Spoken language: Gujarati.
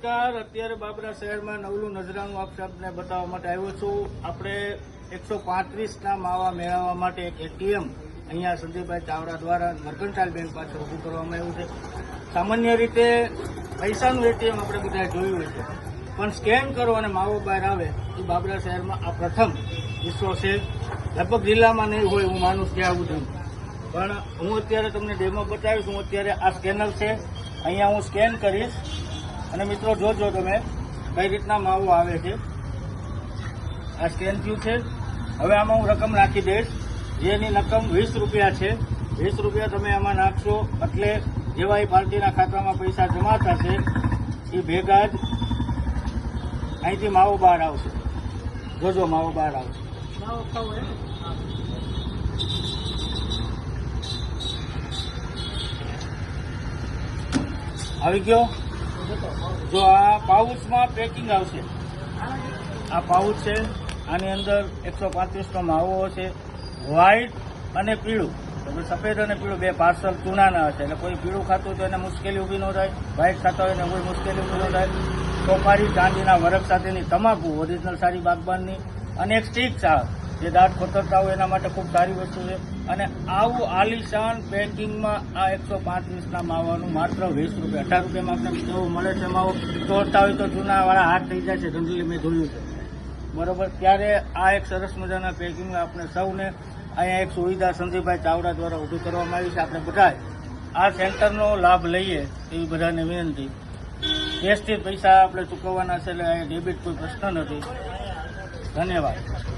નમસ્કાર. અત્યારે બાબરા શહેરમાં નવલું નજરાનું આપને બતાવવા માટે આવ્યો છું. આપણે 135ના માવા મેળવવા માટે એક એટીએમ અહીંયા સંજયભાઈ ચાવડા દ્વારા મર્કન્ટાઇલ બેંક પાછળ ઊભું કરવામાં આવ્યું છે. સામાન્ય રીતે પૈસાનું એટીએમ આપણે બધા જોયું હોય છે, પણ સ્કેન કરો અને માવો બહાર આવે એ બાબરા શહેરમાં આ પ્રથમ કિસ્સો છે. લગભગ જિલ્લામાં નહીં હોય હું માનું ત્યાં સુધી, પણ હું અત્યારે તમને ડેમો બતાવીશ. હું અત્યારે આ સ્કેનર છે, અહીંયા હું સ્કેન કરીશ અને મિત્રો જોજો તમે કઈ રીતના માવો આવે છે. આ સ્કેન થયું છે. હવે આમાં હું રકમ નાખી દઈશ, જેની રકમ 20 રૂપિયા છે. 20 રૂપિયા તમે આમાં નાખશો એટલે જેવા એ પાર્ટીના ખાતામાં પૈસા જમા થશે એ ભેગા જ અહીંથી માવો બહાર આવશે. જોજો માવો બહાર આવશે. આવી ગયો. જો આ પાઉચમાં પેકિંગ આવશે. આ પાઉચ છે, આની અંદર 135નો માવો છે. વ્હાઈટ અને પીળું, સફેદ અને પીળું બે પાર્સલ ચૂનાના હશે. એટલે કોઈ પીળું ખાતું હોય તો એને મુશ્કેલી ઊભી ન થાય, વ્હાઈટ ખાતા હોય એને કોઈ મુશ્કેલી ઊભી ન થાય. સોપારી ચાંદીના વરખ સાથેની તમાકુ ઓરિજિનલ સારી બાગબાનની, અને એક સ્ટીક ચા જે દાંત ખોતરતા હોય એના માટે ખૂબ સારી વસ્તુ છે. અને આવું આલિશાન પેકિંગમાં આ 135ના માવાનું માત્ર 20 રૂપિયા, 18 રૂપિયામાં આપણે જેવું મળે છે માવો. તોડતા હોય તો જૂનાવાળા હાથ થઈ જાય છે, જનરલી મેં જોયું છે. બરોબર, ત્યારે આ એક સરસ મજાના પેકિંગ આપણે સૌને અહીંયા એક સુવિધા સંજયભાઈ ચાવડા દ્વારા ઊભી કરવામાં આવી છે. આપણે બધા આ સેન્ટરનો લાભ લઈએ એવી બધાને વિનંતી. કેશથી પૈસા આપણે ચૂકવવાના છે, એટલે અહીંયા ડેબિટ કોઈ પ્રશ્ન નથી. ધન્યવાદ.